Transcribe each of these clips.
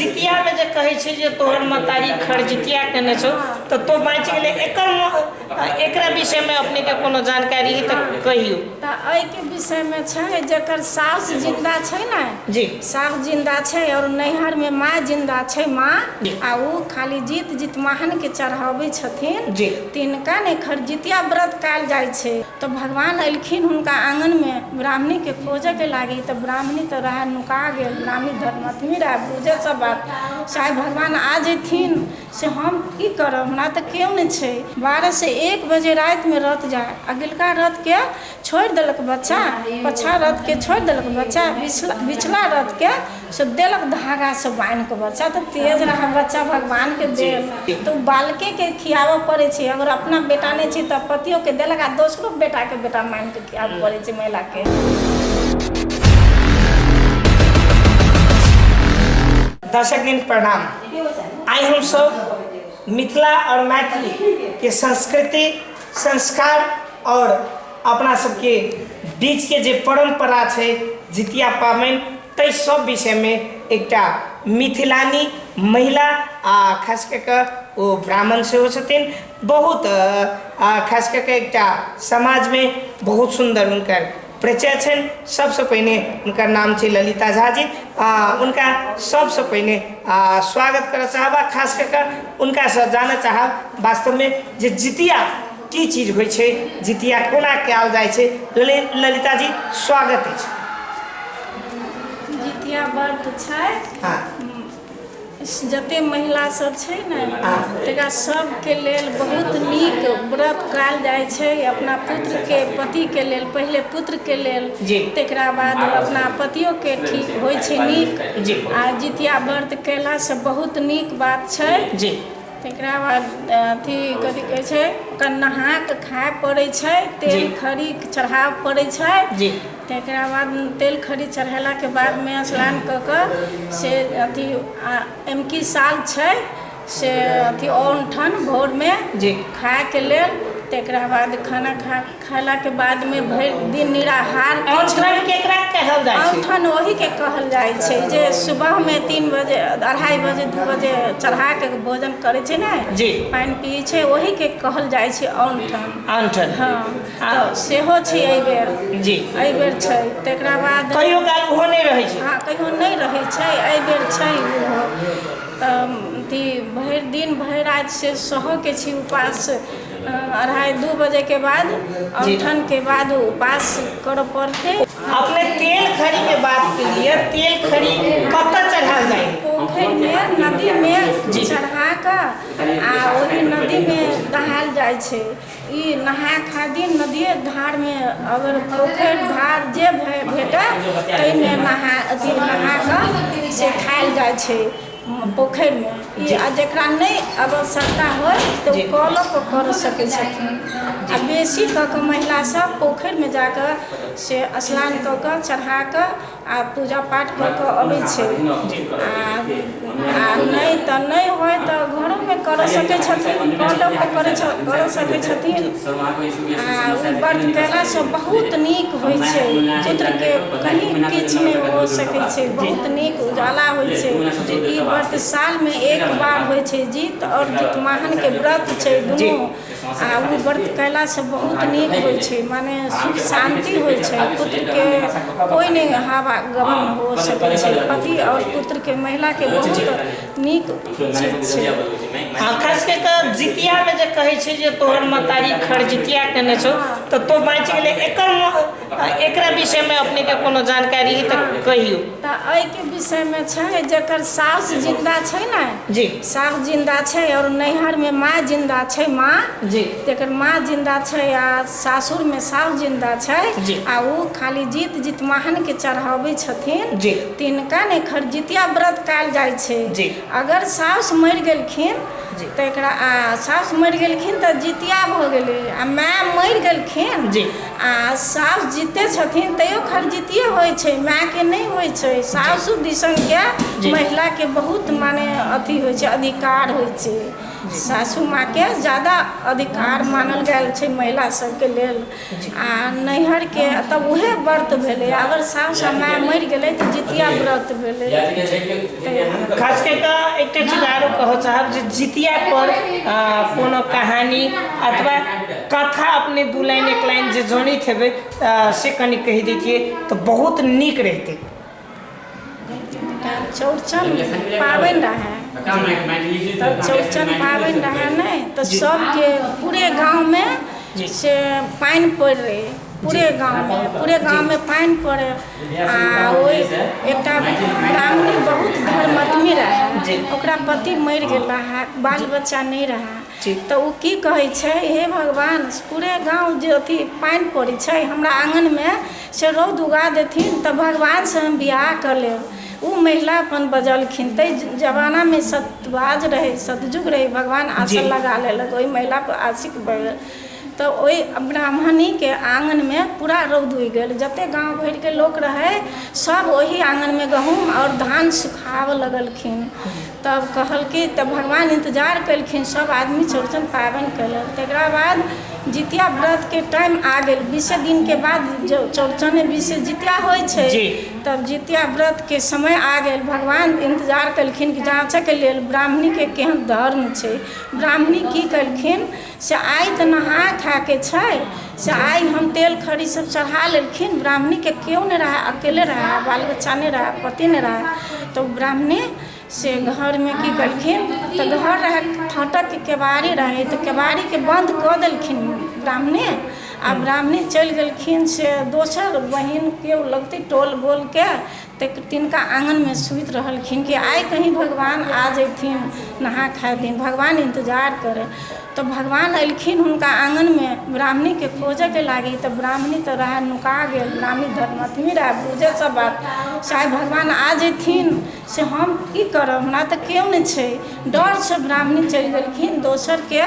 जितिया में जे कहे छे जे तोहर मतारी खरजितिया केने छो तो बाँच गेले एकरा विषय में अपने के कोनो जानकारी है तो कहियो। त एहि के विषय में छै जकर सास जिंदा छै ना जी सास जिंदा छै और नैहर में माँ जिंदा छै माँ आ उ खाली जीत महान के चढ़ाबै छथिन जी तिनका ने खरजितिया व्रत काल जाय छै। तो भगवान एलखिन हुनका आंगन में ब्राह्मणी के खोजे के लागी तो ब्राह्मणी तो रहा नुका गेल ब्राह्मणी धर्मात्मी रहा बुझे सब बात चाहे भगवान आ जेथिन से हम की करब हमरा तो केओ नहीं छै। 12 से 1 बजे रात में रथ जाए अगिलका रथ के छोड़ देलक बच्चा पछा रथ के छोड़ देलक बच्चा बिचला रथ के से देलक धागा से बांध के बच्चा तो तेज रहा बच्चा भगवान के देल तो बालके के खियाव पड़े छै। अगर अपना बेटा नहीं छै तो पतियों के देलक आ दोसरो बेटा के बेटा मान के खियाव पड़े छै महिला के। दर्शक दिन प्रणाम। आई हम सब मिथिला और मैथिली के संस्कृति संस्कार और अपना सबके बीच के जे परंपरा है जितिया पाबनि तै सब विषय में एकटा मिथिलानी महिला खास करके वो ब्राह्मण से हो छथिन बहुत खास करके एकटा समाज में बहुत सुंदर उनकर परिचय छन। सबसे पहले उनका नाम है ललिता झा जी। उनका सबसे पहले स्वागत कर चाहबा खास करके उनका से जाना चाहब वास्तव में जे जितिया की चीज होइ छै जितिया कोना कयल जाइ छै। ललिता जी स्वागत है। जितिया व्रत छै हाँ जते महिला सब छै ने तकरा सबके लेल बहुत नीक व्रत कयल जाइ छै। अपना पुत्र के पति के लेल पहले पुत्र के लेल तकरा बाद अपना पतियों के ठीक होइ छै नीक आ जितिया व्रत कैला से बहुत नीक बात छै। तकरा बाद अथी कथी कहै छै ओकरा नहा के खाय पड़ै छै तेल खरी चढ़ाव पड़ै छै। तकरा बाद तेल खरी चढ़ेला के बाद में स्नान क से अथी एमकी साल छै से अथी औंठन भोर में खाए के लेल तकरा बाद खाना खाला के बाद में भरि दिन निराहार औंठन वही के कहल जाइ छै जे सुबह में 3 बजे 2:30 बजे 2 बजे चढ़ा के भोजन करे छै ना पानी पिए छै वही के कहल जाइ छै औंठन। हाँ तो सेहो छै एहि बेर छै। तकरा बाद कहियो काल ओहो नहीं रहे छै। हाँ कहियो नहीं रहे छै एहि बेर छै अथी भरि दिन भरि रात से सहो के छी उपास 2:30 बजे के बाद औंठन के बाद उपास कर पड़ते। अपने तेल खरी के बात के लिए तेल खरी कब चढ़ाल जाए पोखर में नदी में चढ़ा कर आ वही नदी में नहाल जाए छै। ई नहा खा दिन नदिये धार में अगर पोखर धार जे भेटे तै में नहा कर से खायल जाए छै पोखर में। जकरा नहीं आवश्यकता हो तो कलो पर कर सके छथिन आ बेसी क महिला सब पोखर में जाकर से स्नान क चढ़ा कर आ पूजा पाठ कर अबै छै आ नहीं तो नहीं हो तो घरों में कर सके छथिन कलो पर कर सके छथिन। आ व्रत कैला से बहुत नीक होइ छै पुत्र के कहीं किछ नहीं हो सके छै बहुत नीक उजाला होइ छै। ई व्रत साल में एक बार होइ छै जीत और जितमाहन के व्रत छै दुनू आ उ व्रत कैला से बहुत नीक होइ छै माने सुख शांति होइ छै पुत्र के कोई नहीं हवा गमन हो सके छै पति और पुत्र के महिला के बहुत नीक चीज छै। खास करके जितिया में जे कहे छै जे तोहर मतारी खरजितिया केने छो तो बाँच गेले एकरा विषय में अपने के कोनो जानकारी है तो कहियो। त एहि के विषय में छै जकर सास जिंदा छै ना सास जिंदा छै और नैहर में माँ जिंदा छै माँ तकर माँ जिंदा छै आ सासुर में सास जिंदा छै आ उ खाली जीत महान के चढ़ाबै छथिन तिनका ने खरजितिया व्रत काल जाइ छै। अगर सास मरि गेलखिन तो एकरा सास मरि गेलखिन तो जितिया भ गेलै आ माय मरि गेलखिन आ सास जीते छथिन तैयो खरजितिये होइ छै माय के नहीं होइ छै। सासु दिसन के महिला के बहुत माने अथी होइ छै अधिकार होइ छै सासू माँ के ज़्यादा अधिकार मानल गया छै महिला सबके लेल आ नैहर के तब उहे व्रत भेलै। अगर सास माय मरि गेलै तो जितिया व्रत भेलै। खास के के जुगाड़ो कहो चाहब जे जितिया पर कोनो कहानी अथवा कथा अपने 2 लाइन 1 लाइन जे जनित हेबै से कनी कहि दैतिए तो बहुत नीक रहते। चौड़चन पाबनि रहे तब चौड़चन पाबनि रहे नहीं तो सबके पूरे गांव में से पानि पड़ि रहे, पूरे गांव में पानि पड़े आ ओहि एकटा ब्राह्मणी बहुत धर्मात्मी रहे, ओकरा पति मरि गेल रहा, बाल बच्चा नहीं रहा तो वो की कहे छे हे भगवान पूरे गांव जे अथी पानि पड़े छे हमरा आंगन में से रौद उगा देथिन तो भगवान से हम बियाह कर लेब। वो महिला अपन बजलखिन ते जमाना में सतवाज रहे, सतयुग रहे, भगवान आसन लगा लेलक वही महिला पर आशिक भऽ तो वही ब्राह्मणी के आंगन में पूरा रौद उगि गेल। जते गांव भर के लोग रहे सब वही आंगन में गहूम और धान सुखाव लगलखिन। तब कहलकै तब भगवान इंतजार कलखिन, सब आदमी चौड़चन पाबनि कयलक। तकरा बाद जितिया व्रत के टाइम आ गेल, 20 दिन के बाद जो चौड़चन 20 जितिया होइ छै तब जितिया व्रत के समय आ गेल। भगवान इंतजार कलखिन कि जाँचक लेल ब्राह्मणी के केहन धर्म छै। ब्राह्मणी की कलखिन से आइ तऽ नहा खा के छै से आइ हम तेल खरी सब चढ़ा लेलखिन। ब्राह्मणी के क्यों नहीं रहा, अकेले रहा, बाल बच्चा नहीं रहा, पति नहीं रहा। तो ब्राह्मणी से घर में की कलखिन तो घर रहे फाटक के केवाड़ी रहे तो केवाड़ी के बंद कऽ देलखिन ब्राह्मणी। आ ब्राह्मणी चलि गेलखिन से दोसर बहिन के लगते टोल बोल के तिनका आंगन में सुति रहलखिन कि आइ कहीं भगवान आ जैथिन नहा खाए दिन, भगवान इंतजार करे। तो भगवान अयलखिन हुनका आंगन में ब्राह्मणी के खोजे के लागी तो ब्राह्मणी तो रहा नुका गेल। ब्राह्मणी धर्मात्मी रहा, बुझे सब बात चाहे भगवान आ जैथिन से हम की करब, हमरा तो क्यों नहीं छै। डर से ब्राह्मणी चलि गेलखिन दोसर के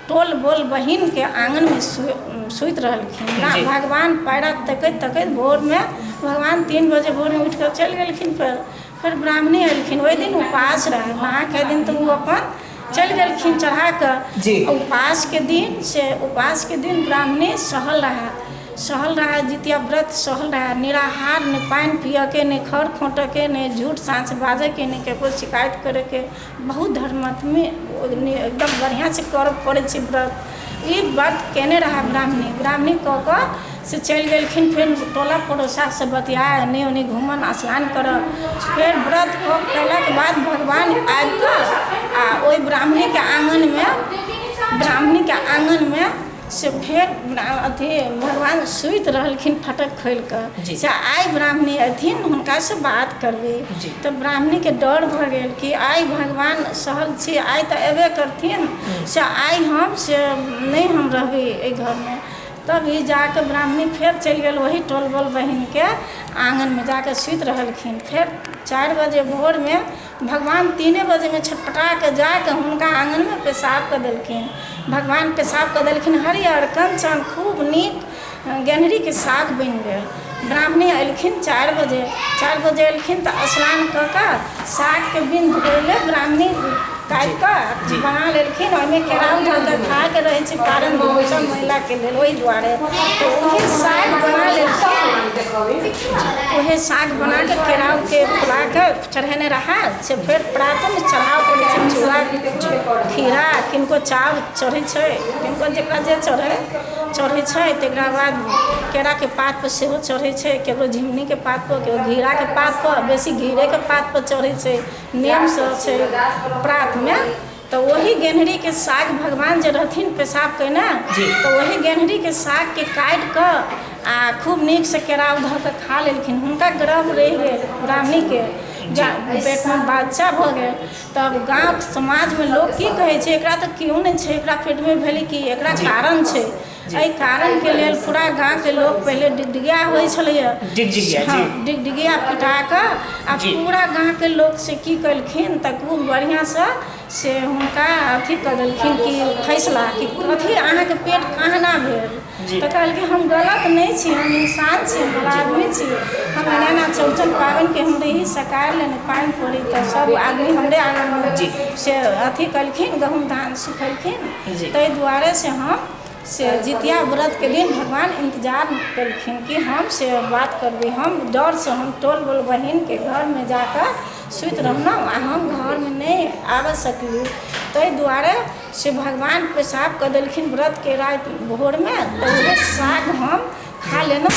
टोल बोल बहिन के आंगन में सुति रहलखिन। भगवान पैरा तकैत तकैत भोर में भगवान 3 बजे भोर में उठ कर चलि गेलखिन। फिर ब्राह्मणी अयलखिन, ओहि दिन उपास रहे, नहा के दिन तो वो अपन चल गलखिन चढ़ा कर। उपास के दिन ब्राह्मणी सहल रहा जितिया व्रत सहल रहा, निराहार, ने पानी पिए के, ने खर खोटे के, ने झूठ सांस बाजे के, ने केकरो शिकायत करे के। बहुत धर्मात्मी एकदम बढ़िया से कर पड़े व्रत। ई व्रत केने रहा ब्राह्मणी कऽ कऽ से चलि गेलखिन। फिर टोला पड़ोसा से बतिया एने ओने घूमन स्नान कर। फिर व्रत कैला के बाद भगवान आबि कऽ आ ओहि ब्राह्मणी के आंगन में से फिर अथी भगवान सुति रहलखिन फटक खोल कर से आइ ब्राह्मणी अथिन हुनका से बात करबे। तो ब्राह्मणी के डर भऽ गेल कि आइ भगवान सहल छी, आइ तऽ एबे करथिन से आइ हम से नहीं हम रहबे एहि घर में। तब ही जाकर ब्राह्मणी फिर चलि गेल वही टोल बोल बहिन के आंगन में जाकर सुति रहलखिन। फिर 4 बजे भोर में भगवान 3 बजे में छटपटा के जाकर हुनका आंगन में पेशाब कर देलखिन। भगवान पेशाब कर देलखिन, हरियर कंचन खूब नीक गेनहरी के साग बनि गेल। ब्राह्मणी अयलखिन 4 बजे अयलखिन तो स्नान कऽ कऽ साग के बिन धोले ब्राह्मणी काटि कऽ बना लेलखिन। ओहिमे केराउ धऽ कऽ खाए के रहै छै कारण सब महिला के लेल, ओहि दुआरे तो उहे साग बना लेलखिन। उहे साग बना के केराउ के फुला के चढ़ेने रहा से फिर प्रातः में चढ़ाव करै छै चूड़ा खीरा, किनको चाउर चढ़ै छै, किनको जेकरा जे चढ़ै छै। तकरा बाद केरा के पात पर सेहो चढ़ै छै, केकरो झिंगनी के पात पर, केकरो घेरा के पात पर, बेसी घेरे के पात पर चढ़ै छै। नियम से छै प्रात में। तो वही गेनहरी के साग भगवान जे रहथिन पेशाब केने तो वही गेनहरी के साग के काटि कऽ आ खूब नीक से केराउ धऽ कऽ खा लेलखिन। हुनका गर्भ रहि गेल ब्राह्मणी के, पेट में बच्चा भऽ गेल। तब गाँव समाज में लोग की कहै छै एकरा तऽ क्यों नहीं छै, एकरा पेट में भेलै कि एकरा कारण छै। एहि कारण के लेल पूरा गाँव के लोग पहले डिगडिगिया होइ छलैया, डिगडिगिया पिटा कऽ आ पूरा गाँव के लोग से की कलखिन तऽ खूब बढ़िया से हुनका अथी कऽ देलखिन कि फैसला कि कथी अहाँके पेट कहना भेल। तो कहलखिन हम गलत नहीं छी, हम इंसान छी, हम आदमी छी, हम एना चौड़चन पाबनि के हमरे ही सकार लेने पानि पड़ी तो सब आदमी हमरे आंगन में से अथी कलखिन, गहूम धान सुखलखिन। ताहि दुआरे से हम से जितिया व्रत के दिन भगवान इंतजार कलखिन कि हम से बात करबे। हम डर से हम टोल बोल बहिन के घर में जाकर सुति रहना आ हम घर में नहीं आबऽ सकली। ताहि दुआरे से भगवान पेशाब कऽ देलखिन व्रत के रात भोर में, तो वह साग हम खा लेना,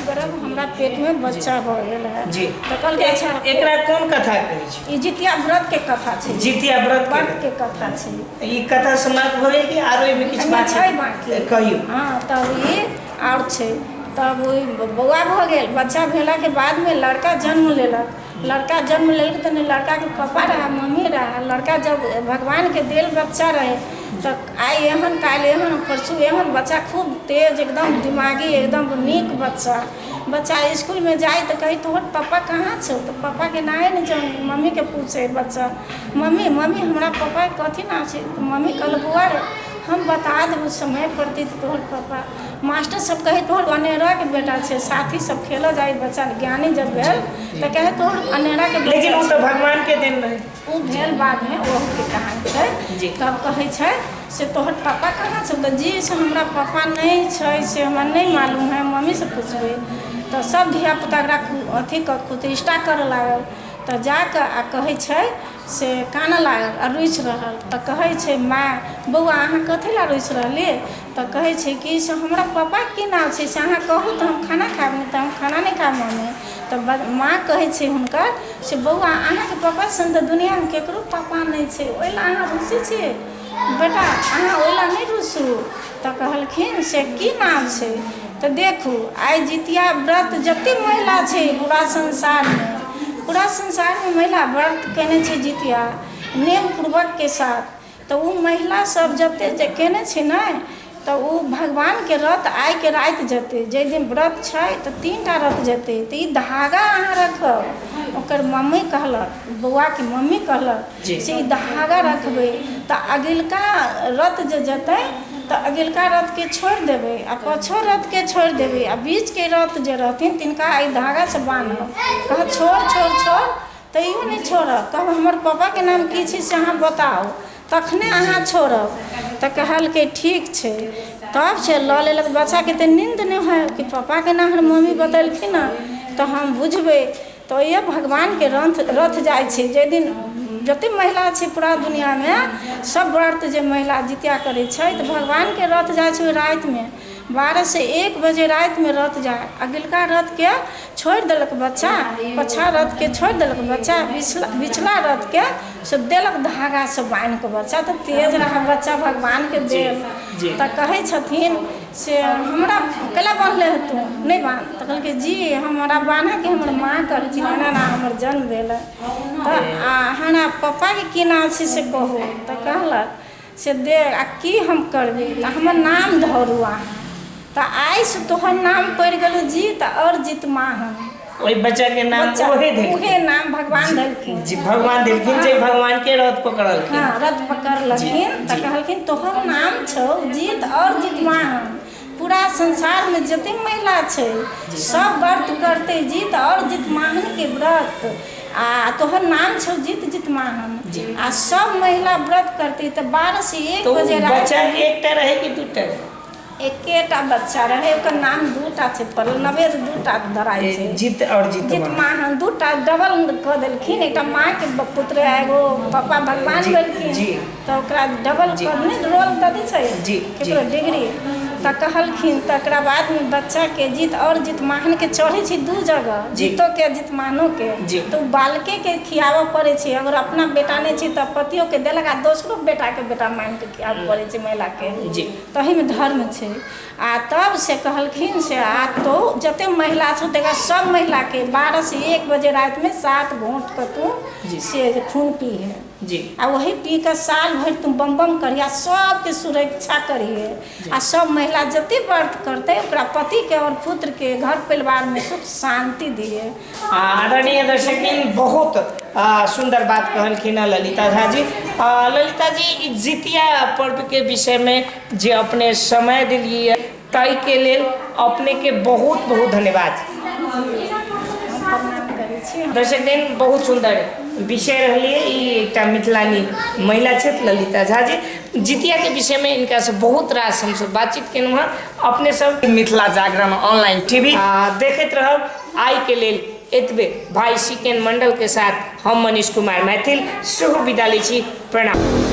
गर्भ हमरा पेट में बच्चा हो गया है। जी तो कल अच्छा एकरा कौन कथा कहै छै? ई जितिया व्रत के कथा छै। जितिया व्रत के कथा छै। ई कथा समाप्त हो गई कि आरो एमे किछु बात छै बाकी? कहियो। हाँ, तब ई और छै। तब बौआ भऽ गेल, बच्चा भेला के बाद में लड़का जन्म लेलक। लड़का जन्म लेलक तो लड़का के पापा रहा, मम्मी रहा। लड़का जब भगवान के देल बच्चा रहे तो आई एहन काल एहन परसू एहन बच्चा खूब तेज एकदम दिमागी एकदम नीक बच्चा। बच्चा स्कूल में जाए तो कही तोहर पापा कहाँ छो? तो पापा के नाए नहीं जाने, मम्मी के पूछे बच्चा, मम्मी मम्मी हमारा पापा कथी ना छे? तो मम्मी कल बुआ रे हम बता देव समय पड़ती तोहर पापा। मास्टर सब कहे तोहर अनेरा के बेटा छे, साथी सब खेलो जाए बच्चा ज्ञानी जब भेल तो कहे तोहर अनेरा के बेटा। लेकिन वो तो भगवान के देन रहे, वो भेल बाद में वो के कहानी छै। तब कहे छै से तोहर पापा कहाँ छे? तो जी से हमरा पापा नहीं छै, से हमरा नहीं मालूम है, मम्मी से पूछबे। तो सब धिया पुता अथी प्रतिष्ठा कर लागल। तो जाके आ कहे छै से काना लागल आ रुइस रहल। तो कहे छै माँ बौआ अहाँ कथी ला रुइस रहली? तो कहे छै कि से हमरा पापा की नाम छै से अहाँ कहू तो हम खाना खाएब, नहीं तो हम खाना नहीं खाएब मम्मी। तो माँ कहे छै हुनकर से बौआ अहाँ के पापा सन तो दुनिया में केकरो पापा नहीं छै, ओहि ला अहाँ रुसी छियै बेटा, अहाँ ओहि ला नहीं रुसू। तो कहलखिन से की नाम छै? तो देखू आइ जितिया व्रत जते महिला छै पूरा संसार में, पूरा संसार में महिला व्रत केने छै जितिया नियम पूर्वक के साथ। तो वो महिला सब जते जे केने छै ने, तो वो भगवान के रथ आइ के रात जेते। जे दिन व्रत छै तो 3टा रथ जेते। तो ई धागा अहाँ रखब, ओकर मम्मी कहलक, बौआ के मम्मी कहलक से ई धागा रखबै। तो अगिलका रथ जे जेते तो अगिलका रथ के छोड़ देबै आ पछो रथ के छोड़ देबै आ बीच के रथ जे रहथिन तिनका एहि धागा से बान्हब। कह छोड़ छोड़ छोड़ तो इहो नहीं छोड़ब, कह हमर पापा के नाम की छै से अहाँ बताओ तखने अहाँ छोड़ब। तो कहलकै ठीक छै। तब से लऽ लेलक बच्चा के। तो नींद नहीं है कि पापा के नाम हमर मम्मी बतेलखिन ना तो हम बुझबै। तो ये भगवान के रथ जाए छै। जे दिन जते महिला छै पूरा दुनिया में सब व्रत जे महिला जितिया करे छै तो भगवान के रथ जाए छै रात में 12 से 1 बजे रात में रथ जाए। अगिलका रथ के छोड़ देलक बच्चा, पछा रथ के छोड़ देलक बच्चा, बिचला रथ के से देलक धागा से बांध के। बच्चा तो तेज रहा बच्चा भगवान के देल। तो कहे छथिन से हमरा कैला बांधले है तू? नहीं बांध। तो कहलकै जी हमारा बांधा के हमर माँ कहलखिन ना ना हमर जन्म भेल। तो हमरा पापा के की नाम छै से कहू। तो कहलक से दे आ की हम करबी? तो हमर नाम धरू अहाँ। तो आई से तोहर नाम पड़ गेल जीत और जीत माहन। वही बच्चा के नाम उहे नाम भगवान देलखिन। जी भगवान देलखिन। जे भगवान के रथ पकड़लखिन। हाँ रथ पकड़लखिन। तो कहलखिन तोहर नाम छौ जीत और जीत माहन। पूरा संसार में जते महिला छै सब व्रत करते जीत और जीत माहन के व्रत। आ तोहर नाम छौ जीत जीत माहन। आ सब महिला व्रत करते। तो 12 से 1 बजे बच्चा एकटा रहे कि दूटा? एकेटा बच्चा रहे, ओकर नाम 2टा छै पड़ल, नवेद 2टा धराई छै। जीत और जीत माहन 2टा डबल कऽ देलखिन। एकटा माँ के पुत्र एगो पापा भगवान भेलखिन तो ओकरा डबल कऽ नहीं रोल दऽ दै छै केकरो डिग्री। तो कहलखिन तकरा बाद में बच्चा के जीत और जीत माहन के चढ़े छै 2 जगह, जीतो के जीत माहनो के। तो बालके के खियाबऽ पड़े छै। अगर अपना बेटा नहीं छै तो पतियो के देलक आ दोसरो बेटा के बेटा मान के खियाबऽ पड़े छै महिला के। तही में धर्म छै। आ तब से कहलखिन से आ तो जते महिला छौ तकरा सब महिला के 12 से 1 बजे रात में 7 घूंट के तू से खून पी है आ वही पी के साल भर तुम बम बम करिया, सबके सुरक्षा करिए। आ सब महिला जते व्रत करते ओकरा पति के और पुत्र के घर परिवार में सुख शांति दिए। आदरणीय दर्शक बहुत सुंदर बात कहलखिन ललिता झा जी। ललिता जी जितिया पर्व के विषय में जे अपने समय दिलिए ताई के लेल अपने के बहुत बहुत धन्यवाद। दर्शक बहुत सुंदर विषय रहिए। एक मिथिलानी महिला छथि ललिता झा जी। जितिया के विषय में इनका से बहुत रास हम सब बातचीत केलहुँ हैं। अपने सब मिथिला जागरण ऑनलाइन टीवी देखते रहब। आई के लेल एतबे भाई सिकेन मंडल के साथ हम मनीष कुमार मैथिल सेहो विदा लै छी। प्रणाम।